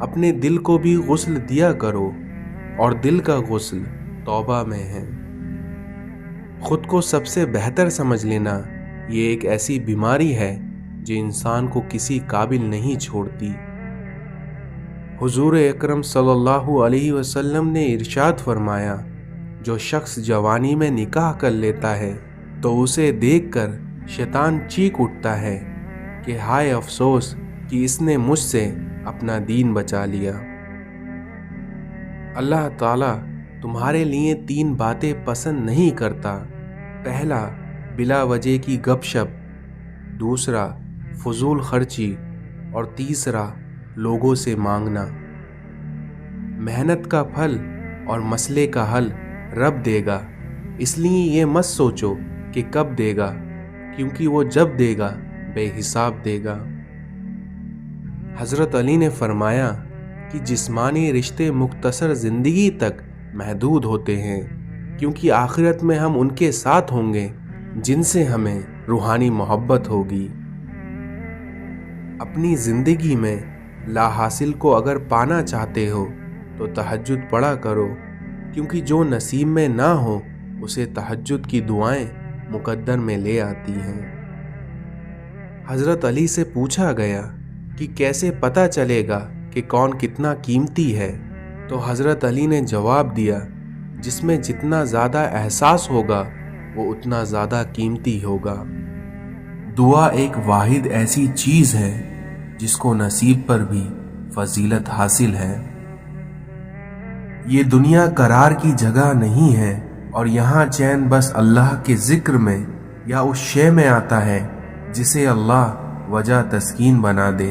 اپنے دل کو بھی غسل دیا کرو، اور دل کا غسل توبہ میں ہے۔ خود کو سب سے بہتر سمجھ لینا یہ ایک ایسی بیماری ہے جو انسان کو کسی قابل نہیں چھوڑتی۔ حضور اکرم صلی اللہ علیہ وسلم نے ارشاد فرمایا، جو شخص جوانی میں نکاح کر لیتا ہے تو اسے دیکھ کر شیطان چیخ اٹھتا ہے کہ ہائے افسوس کہ اس نے مجھ سے اپنا دین بچا لیا۔ اللہ تعالیٰ تمہارے لیے 3 باتیں پسند نہیں کرتا۔ پہلا، بلا وجہ کی گپ شپ، دوسرا، فضول خرچی، اور تیسرا، لوگوں سے مانگنا۔ محنت کا پھل اور مسئلے کا حل رب دے گا، اس لیے یہ مت سوچو کہ کب دے گا، کیونکہ وہ جب دے گا بے حساب دے گا۔ حضرت علی نے فرمایا کہ جسمانی رشتے مختصر زندگی تک محدود ہوتے ہیں، کیونکہ آخرت میں ہم ان کے ساتھ ہوں گے جن سے ہمیں روحانی محبت ہوگی۔ اپنی زندگی میں لا حاصل کو اگر پانا چاہتے ہو تو تہجد پڑھا کرو، کیونکہ جو نصیب میں نہ ہو اسے تہجد کی دعائیں مقدر میں لے آتی ہیں۔ حضرت علی سے پوچھا گیا کہ کیسے پتہ چلے گا کہ کون کتنا قیمتی ہے، تو حضرت علی نے جواب دیا، جس میں جتنا زیادہ احساس ہوگا وہ اتنا زیادہ قیمتی ہوگا۔ دعا ایک واحد ایسی چیز ہے جس کو نصیب پر بھی فضیلت حاصل ہے۔ یہ دنیا قرار کی جگہ نہیں ہے، اور یہاں چین بس اللہ کے ذکر میں یا اس شے میں آتا ہے جسے اللہ وجہ تسکین بنا دے۔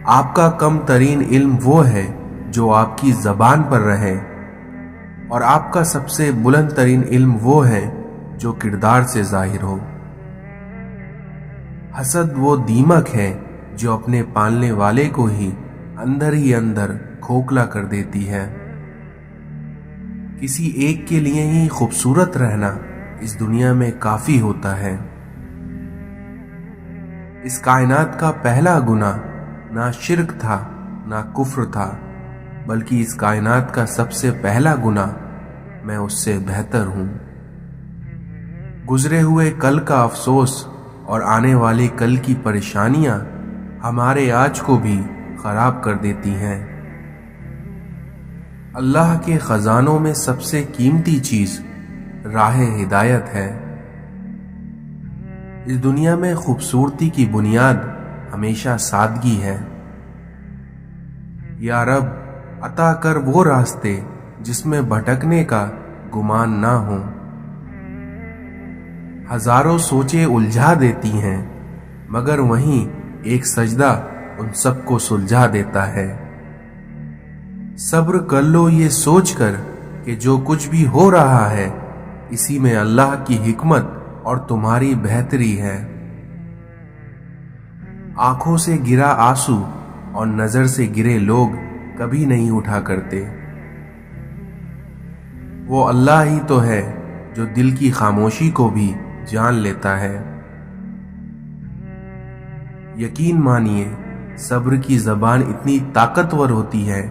آپ کا کم ترین علم وہ ہے جو آپ کی زبان پر رہے، اور آپ کا سب سے بلند ترین علم وہ ہے جو کردار سے ظاہر ہو۔ حسد وہ دیمک ہے جو اپنے پالنے والے کو ہی اندر کھوکھلا کر دیتی ہے۔ کسی ایک کے لیے ہی خوبصورت رہنا اس دنیا میں کافی ہوتا ہے۔ اس کائنات کا پہلا گناہ نہ شرک تھا نہ کفر تھا، بلکہ اس کائنات کا سب سے پہلا گناہ میں اس سے بہتر ہوں۔ گزرے ہوئے کل کا افسوس اور آنے والے کل کی پریشانیاں ہمارے آج کو بھی خراب کر دیتی ہیں۔ اللہ کے خزانوں میں سب سے قیمتی چیز راہ ہدایت ہے۔ اس دنیا میں خوبصورتی کی بنیاد ہمیشہ سادگی ہے۔ یا رب عطا کر وہ راستے جس میں بھٹکنے کا گمان نہ ہو۔ ہزاروں سوچیں الجھا دیتی ہیں، مگر وہیں ایک سجدہ ان سب کو سلجھا دیتا ہے۔ صبر کر لو یہ سوچ کر کہ جو کچھ بھی ہو رہا ہے اسی میں اللہ کی حکمت اور تمہاری بہتری ہے۔ آنکھوں سے گرا آنسو اور نظر سے گرے لوگ کبھی نہیں اٹھا کرتے۔ وہ اللہ ہی تو ہے جو دل کی خاموشی کو بھی جان لیتا ہے۔ یقین مانیے صبر کی زبان اتنی طاقتور ہوتی ہے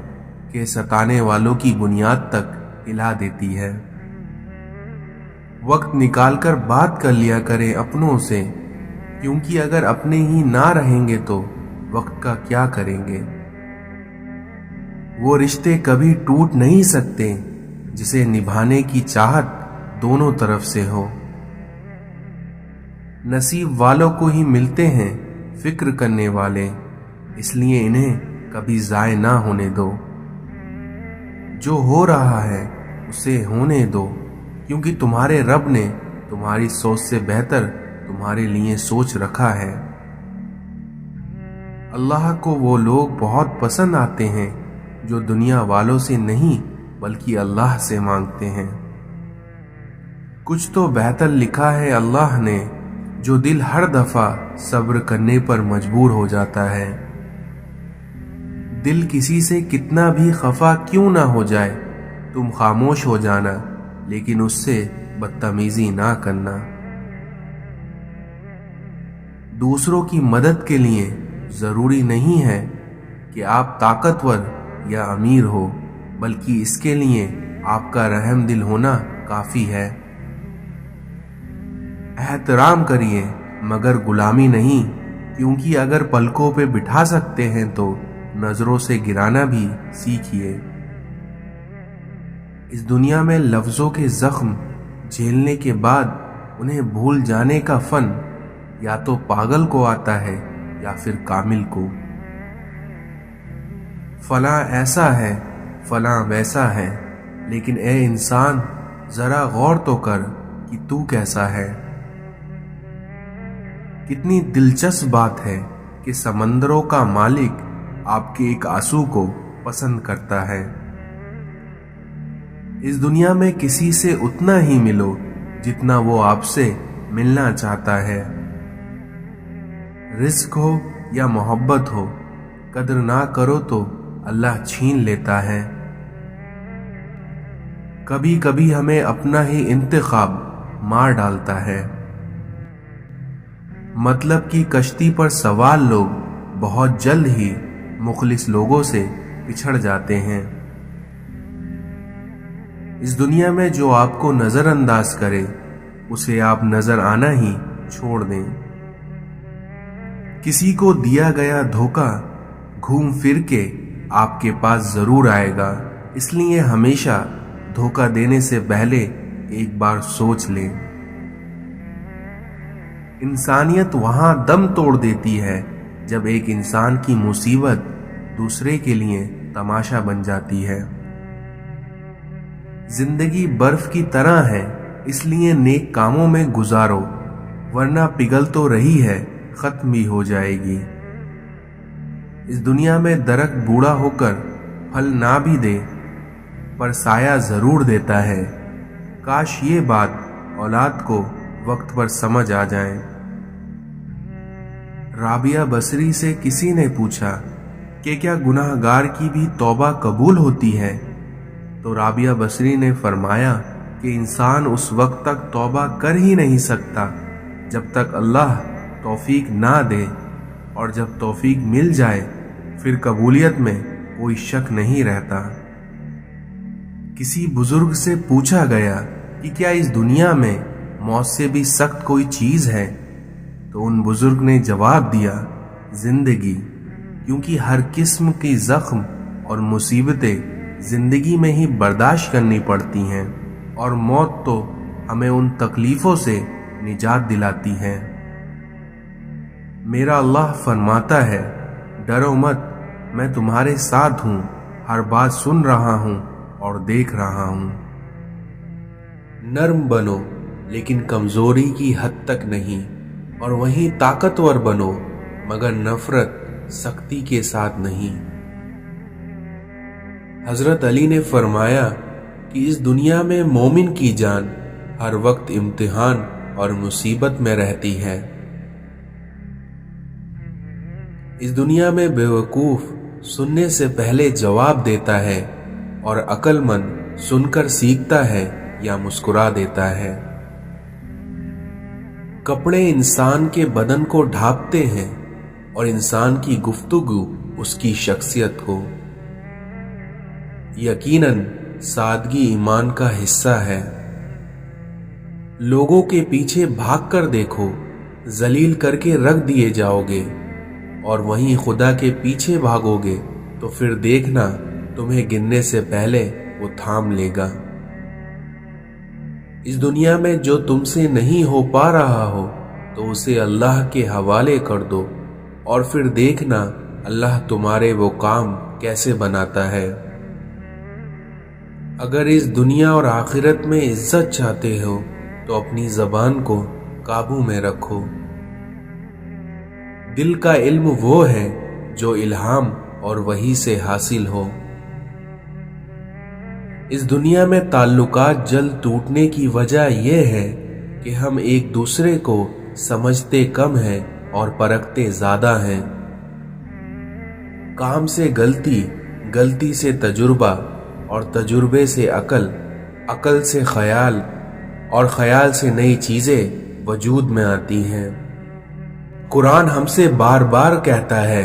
کہ ستانے والوں کی بنیاد تک ہلا دیتی ہے۔ وقت نکال کر بات کر لیا کریں اپنوں سے، کیونکہ اگر اپنے ہی نہ رہیں گے تو وقت کا کیا کریں گے۔ وہ رشتے کبھی ٹوٹ نہیں سکتے جسے نبھانے کی چاہت دونوں طرف سے ہو۔ نصیب والوں کو ہی ملتے ہیں فکر کرنے والے، اس لیے انہیں کبھی ضائع نہ ہونے دو۔ جو ہو رہا ہے اسے ہونے دو، کیونکہ تمہارے رب نے تمہاری سوچ سے بہتر تمہارے لیے سوچ رکھا ہے۔ اللہ کو وہ لوگ بہت پسند آتے ہیں جو دنیا والوں سے نہیں بلکہ اللہ سے مانگتے ہیں۔ کچھ تو بہتر لکھا ہے اللہ نے، جو دل ہر دفعہ صبر کرنے پر مجبور ہو جاتا ہے۔ دل کسی سے کتنا بھی خفا کیوں نہ ہو جائے، تم خاموش ہو جانا، لیکن اس سے بدتمیزی نہ کرنا۔ دوسروں کی مدد کے لیے ضروری نہیں ہے کہ آپ طاقتور یا امیر ہو، بلکہ اس کے لیے آپ کا رحم دل ہونا کافی ہے۔ احترام کریے مگر غلامی نہیں، کیونکہ اگر پلکوں پہ بٹھا سکتے ہیں تو نظروں سے گرانا بھی سیکھیے۔ اس دنیا میں لفظوں کے زخم جھیلنے کے بعد انہیں بھول جانے کا فن یا تو پاگل کو آتا ہے یا پھر کامل کو۔ فلاں ایسا ہے، فلاں ویسا ہے، لیکن اے انسان ذرا غور تو کر کہ تو کیسا ہے۔ کتنی دلچسپ بات ہے کہ سمندروں کا مالک آپ کے ایک آنسو کو پسند کرتا ہے۔ اس دنیا میں کسی سے اتنا ہی ملو جتنا وہ آپ سے ملنا چاہتا ہے۔ رزق ہو یا محبت ہو، قدر نہ کرو تو اللہ چھین لیتا ہے۔ کبھی کبھی ہمیں اپنا ہی انتخاب مار ڈالتا ہے۔ مطلب کہ کشتی پر سوار لوگ بہت جلد ہی مخلص لوگوں سے پچھڑ جاتے ہیں۔ اس دنیا میں جو آپ کو نظر انداز کرے اسے آپ نظر آنا ہی چھوڑ دیں۔ کسی کو دیا گیا دھوکہ گھوم پھر کے آپ کے پاس ضرور آئے گا، اس لیے ہمیشہ دھوکہ دینے سے پہلے ایک بار سوچ لیں۔ انسانیت وہاں دم توڑ دیتی ہے جب ایک انسان کی مصیبت دوسرے کے لیے تماشا بن جاتی ہے۔ زندگی برف کی طرح ہے، اس لیے نیک کاموں میں گزارو، ورنہ پگھل تو رہی ہے، ختم بھی ہو جائے گی۔ اس دنیا میں درخت بوڑھا ہو کر پھل نہ بھی دے پر سایہ ضرور دیتا ہے۔ کاش یہ بات اولاد کو وقت پر سمجھ آ جائے۔ رابعہ بصری سے کسی نے پوچھا کہ کیا گناہ گار کی بھی توبہ قبول ہوتی ہے؟ تو رابعہ بصری نے فرمایا کہ انسان اس وقت تک توبہ کر ہی نہیں سکتا جب تک اللہ توفیق نہ دے، اور جب توفیق مل جائے پھر قبولیت میں کوئی شک نہیں رہتا۔ کسی بزرگ سے پوچھا گیا کہ کیا اس دنیا میں موت سے بھی سخت کوئی چیز ہے؟ تو ان بزرگ نے جواب دیا، زندگی، کیونکہ ہر قسم کی زخم اور مصیبتیں زندگی میں ہی برداشت کرنی پڑتی ہیں، اور موت تو ہمیں ان تکلیفوں سے نجات دلاتی ہے۔ میرا اللہ فرماتا ہے، ڈرو مت، میں تمہارے ساتھ ہوں، ہر بات سن رہا ہوں اور دیکھ رہا ہوں۔ نرم بنو لیکن کمزوری کی حد تک نہیں، اور وہیں طاقتور بنو مگر نفرت سختی کے ساتھ نہیں۔ حضرت علی نے فرمایا کہ اس دنیا میں مومن کی جان ہر وقت امتحان اور مصیبت میں رہتی ہے۔ اس دنیا میں بے وقوف سننے سے پہلے جواب دیتا ہے، اور عقل مند سن کر سیکھتا ہے یا مسکرا دیتا ہے۔ کپڑے انسان کے بدن کو ڈھانپتے ہیں، اور انسان کی گفتگو اس کی شخصیت کو۔ یقیناً سادگی ایمان کا حصہ ہے۔ لوگوں کے پیچھے بھاگ کر دیکھو، ذلیل کر کے رکھ دیے جاؤ گے، اور وہیں خدا کے پیچھے بھاگو گے تو پھر دیکھنا تمہیں گننے سے پہلے وہ تھام لے گا۔ اس دنیا میں جو تم سے نہیں ہو پا رہا ہو تو اسے اللہ کے حوالے کر دو، اور پھر دیکھنا اللہ تمہارے وہ کام کیسے بناتا ہے۔ اگر اس دنیا اور آخرت میں عزت چاہتے ہو تو اپنی زبان کو قابو میں رکھو۔ دل کا علم وہ ہے جو الہام اور وحی سے حاصل ہو۔ اس دنیا میں تعلقات جلد ٹوٹنے کی وجہ یہ ہے کہ ہم ایک دوسرے کو سمجھتے کم ہیں اور پرکھتے زیادہ ہیں۔ کام سے غلطی، غلطی سے تجربہ، اور تجربے سے عقل، عقل سے خیال، اور خیال سے نئی چیزیں وجود میں آتی ہیں۔ قرآن ہم سے بار بار کہتا ہے،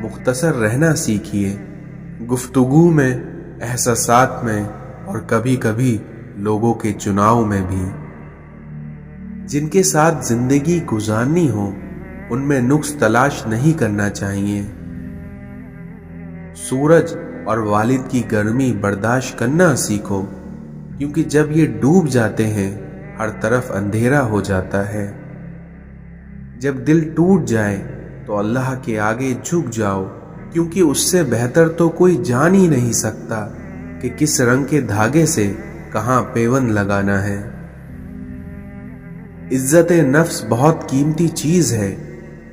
مختصر رہنا سیکھیے، گفتگو میں، احساسات میں اور کبھی کبھی لوگوں کے چناؤ میں بھی۔ جن کے ساتھ زندگی گزارنی ہو ان میں نقص تلاش نہیں کرنا چاہیے۔ سورج اور والد کی گرمی برداشت کرنا سیکھو، کیونکہ جب یہ ڈوب جاتے ہیں ہر طرف اندھیرا ہو جاتا ہے۔ جب دل ٹوٹ جائے تو اللہ کے آگے جھک جاؤ، کیونکہ اس سے بہتر تو کوئی جان ہی نہیں سکتا کہ کس رنگ کے دھاگے سے کہاں پیوند لگانا ہے۔ عزت نفس بہت قیمتی چیز ہے،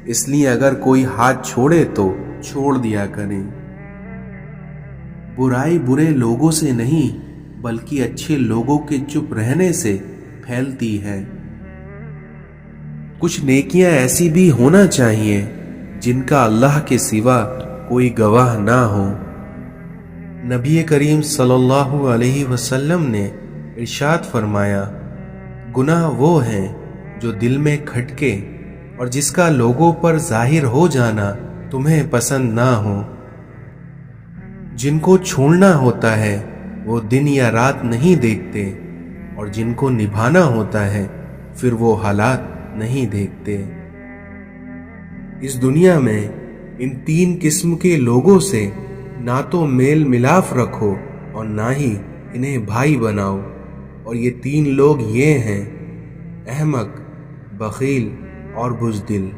اس لیے اگر کوئی ہاتھ چھوڑے تو چھوڑ دیا کریں۔ برائی برے لوگوں سے نہیں بلکہ اچھے لوگوں کے چپ رہنے سے پھیلتی ہے۔ کچھ نیکیاں ایسی بھی ہونا چاہیے جن کا اللہ کے سوا کوئی گواہ نہ ہو۔ نبی کریم صلی اللہ علیہ وسلم نے ارشاد فرمایا، گناہ وہ ہیں جو دل میں کھٹکے اور جس کا لوگوں پر ظاہر ہو جانا تمہیں پسند نہ ہو۔ جن کو چھوڑنا ہوتا ہے وہ دن یا رات نہیں دیکھتے، اور جن کو نبھانا ہوتا ہے پھر وہ حالات نہیں دیکھتے۔ اس دنیا میں ان تین قسم کے لوگوں سے نہ تو میل ملاف رکھو اور نہ ہی انہیں بھائی بناؤ، اور یہ تین لوگ یہ ہیں: احمق، بخیل اور بزدل۔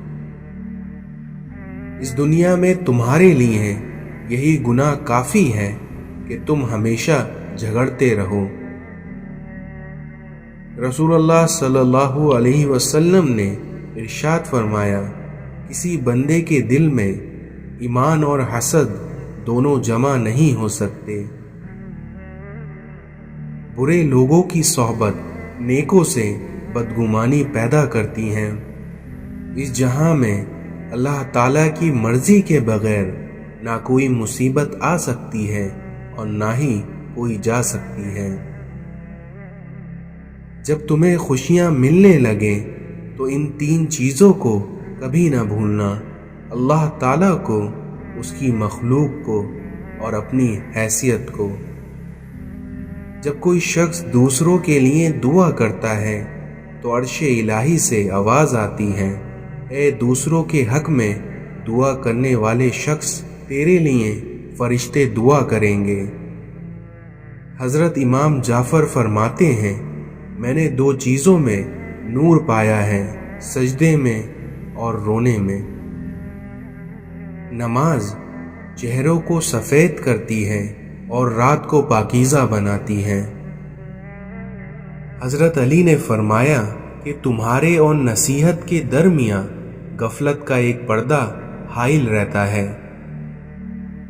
اس دنیا میں تمہارے لیے یہی گناہ کافی ہے کہ تم ہمیشہ جھگڑتے رہو۔ رسول اللہ صلی اللہ علیہ وسلم نے ارشاد فرمایا، کسی بندے کے دل میں ایمان اور حسد دونوں جمع نہیں ہو سکتے۔ برے لوگوں کی صحبت نیکوں سے بدگمانی پیدا کرتی ہے۔ اس جہاں میں اللہ تعالیٰ کی مرضی کے بغیر نہ کوئی مصیبت آ سکتی ہے اور نہ ہی کوئی جا سکتی ہے۔ جب تمہیں خوشیاں ملنے لگیں تو ان تین چیزوں کو کبھی نہ بھولنا: اللہ تعالیٰ کو، اس کی مخلوق کو اور اپنی حیثیت کو۔ جب کوئی شخص دوسروں کے لیے دعا کرتا ہے تو عرش الہی سے آواز آتی ہے، اے دوسروں کے حق میں دعا کرنے والے شخص، تیرے لیے فرشتے دعا کریں گے۔ حضرت امام جعفر فرماتے ہیں، میں نے دو چیزوں میں نور پایا ہے، سجدے میں اور رونے میں۔ نماز چہروں کو سفید کرتی ہے اور رات کو پاکیزہ بناتی ہے۔ حضرت علی نے فرمایا کہ تمہارے اور نصیحت کے درمیان غفلت کا ایک پردہ حائل رہتا ہے۔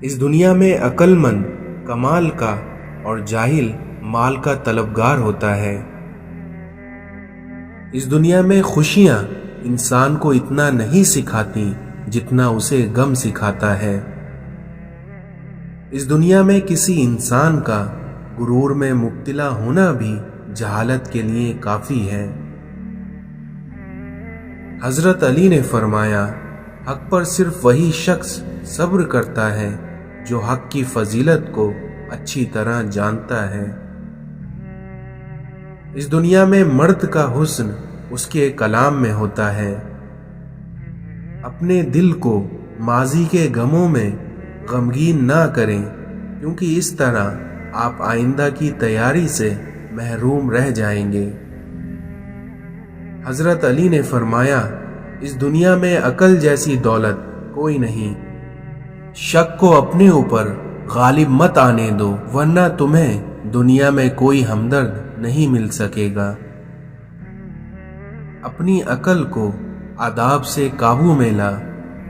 اس دنیا میں عقل مند کمال کا اور جاہل مال کا طلبگار ہوتا ہے۔ اس دنیا میں خوشیاں انسان کو اتنا نہیں سکھاتی جتنا اسے غم سکھاتا ہے۔ اس دنیا میں کسی انسان کا غرور میں مبتلا ہونا بھی جہالت کے لیے کافی ہے۔ حضرت علی نے فرمایا، حق پر صرف وہی شخص صبر کرتا ہے جو حق کی فضیلت کو اچھی طرح جانتا ہے۔ اس دنیا میں مرد کا حسن اس کے کلام میں ہوتا ہے۔ اپنے دل کو ماضی کے غموں میں غمگین نہ کریں، کیونکہ اس طرح آپ آئندہ کی تیاری سے محروم رہ جائیں گے۔ حضرت علی نے فرمایا، اس دنیا میں عقل جیسی دولت کوئی نہیں۔ شک کو اپنے اوپر غالب مت آنے دو، ورنہ تمہیں دنیا میں کوئی ہمدرد نہیں مل سکے گا۔ اپنی عقل کو آداب سے قابو میں لا،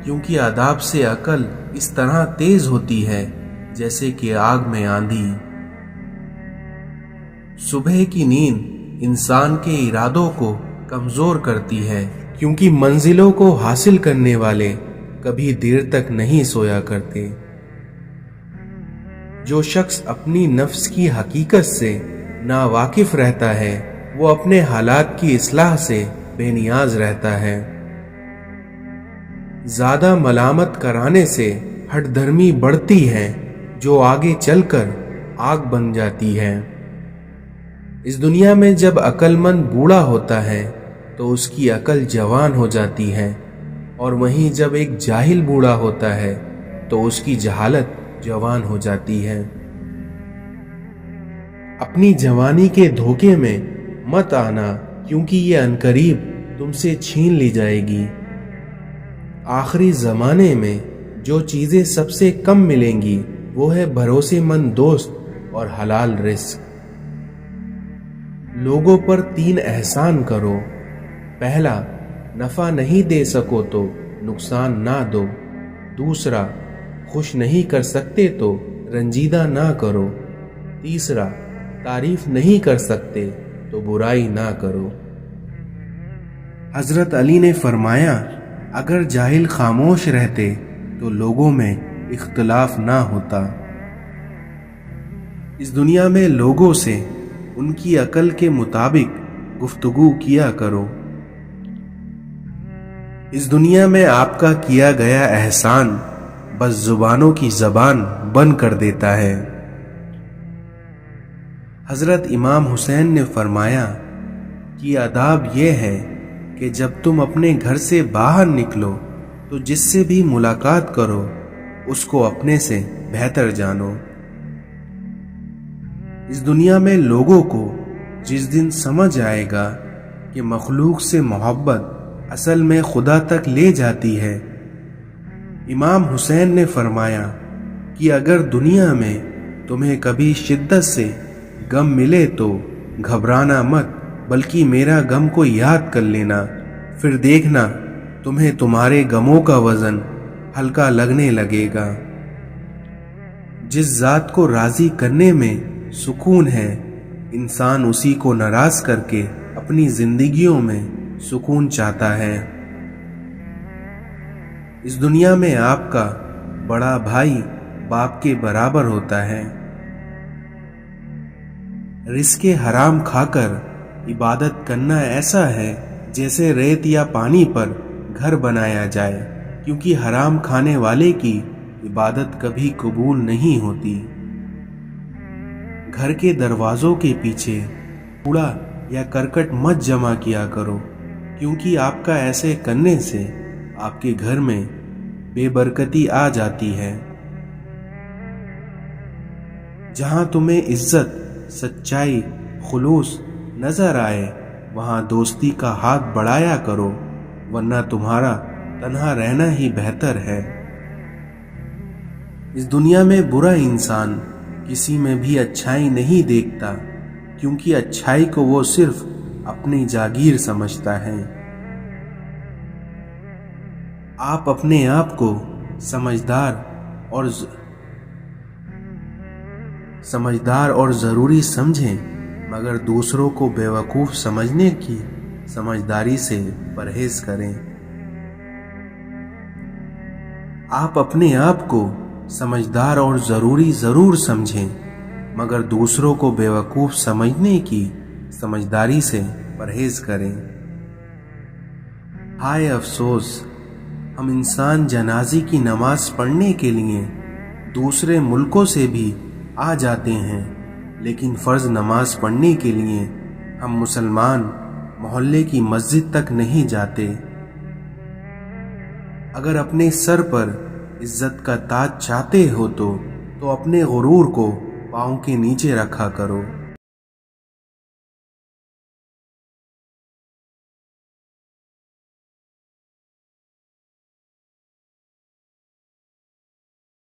کیونکہ آداب سے عقل اس طرح تیز ہوتی ہے جیسے کہ آگ میں آندھی۔ صبح کی نیند انسان کے ارادوں کو کمزور کرتی ہے، کیونکہ منزلوں کو حاصل کرنے والے کبھی دیر تک نہیں سویا کرتے۔ جو شخص اپنی نفس کی حقیقت سے ناواقف رہتا ہے وہ اپنے حالات کی اصلاح سے بے نیاز رہتا ہے۔ زیادہ ملامت کرانے سے ہٹ دھرمی بڑھتی ہے جو آگے چل کر آگ بن جاتی ہے۔ اس دنیا میں جب عقل مند بوڑھا ہوتا ہے تو اس کی عقل جوان ہو جاتی ہے، اور وہیں جب ایک جاہل بوڑھا ہوتا ہے تو اس کی جہالت جوان ہو جاتی ہے۔ اپنی جوانی کے دھوکے میں مت آنا، کیونکہ یہ عنقریب تم سے چھین لی جائے گی۔ آخری زمانے میں جو چیزیں سب سے کم ملیں گی وہ ہے بھروسے مند دوست اور حلال رزق۔ لوگوں پر 3 احسان کرو۔ پہلا، نفع نہیں دے سکو تو نقصان نہ دو۔ دوسرا، خوش نہیں کر سکتے تو رنجیدہ نہ کرو۔ تیسرا، تعریف نہیں کر سکتے تو برائی نہ کرو۔ حضرت علی نے فرمایا، اگر جاہل خاموش رہتے تو لوگوں میں اختلاف نہ ہوتا۔ اس دنیا میں لوگوں سے ان کی عقل کے مطابق گفتگو کیا کرو۔ اس دنیا میں آپ کا کیا گیا احسان بس زبانوں کی زبان بند کر دیتا ہے۔ حضرت امام حسین نے فرمایا کہ آداب یہ ہے کہ جب تم اپنے گھر سے باہر نکلو تو جس سے بھی ملاقات کرو اس کو اپنے سے بہتر جانو۔ اس دنیا میں لوگوں کو جس دن سمجھ آئے گا کہ مخلوق سے محبت اصل میں خدا تک لے جاتی ہے، امام حسین نے فرمایا کہ اگر دنیا میں تمہیں کبھی شدت سے غم ملے تو گھبرانا مت، بلکہ میرا غم کو یاد کر لینا، پھر دیکھنا تمہیں تمہارے غموں کا وزن ہلکا لگنے لگے گا۔ جس ذات کو راضی کرنے میں سکون ہے، انسان اسی کو ناراض کر کے اپنی زندگیوں میں سکون چاہتا ہے۔ اس دنیا میں آپ کا بڑا بھائی باپ کے برابر ہوتا ہے۔ رزق حرام کھا کر عبادت کرنا ایسا ہے جیسے ریت یا پانی پر گھر بنایا جائے، کیونکہ حرام کھانے والے کی عبادت کبھی قبول نہیں ہوتی۔ گھر کے دروازوں کے پیچھے کوڑا یا کرکٹ مت جمع کیا کرو، کیونکہ آپ کا ایسے کرنے سے آپ کے گھر میں بے برکتی آ جاتی ہے۔ جہاں تمہیں عزت، سچائی، خلوص نظر آئے وہاں دوستی کا ہاتھ بڑھایا کرو، ورنہ تمہارا تنہا رہنا ہی بہتر ہے۔ اس دنیا میں برا انسان کسی میں بھی اچھائی نہیں دیکھتا، کیونکہ اچھائی کو وہ صرف اپنی جاگیر سمجھتا ہے۔ آپ اپنے آپ کو سمجھدار اور ضروری سمجھیں، مگر دوسروں کو بیوقوف سمجھنے کی سمجھداری سے پرہیز کریں۔ آپ اپنے آپ کو سمجھدار اور ضروری ضرور سمجھیں، مگر دوسروں کو بیوقوف سمجھنے کی سمجھداری سے پرہیز کریں۔ ہائے افسوس، ہم انسان جنازے کی نماز پڑھنے کے لیے دوسرے ملکوں سے بھی آ جاتے ہیں، لیکن فرض نماز پڑھنے کے لیے ہم مسلمان محلے کی مسجد تک نہیں جاتے۔ اگر اپنے سر پر عزت کا تاج چاہتے ہو تو اپنے غرور کو پاؤں کے نیچے رکھا کرو۔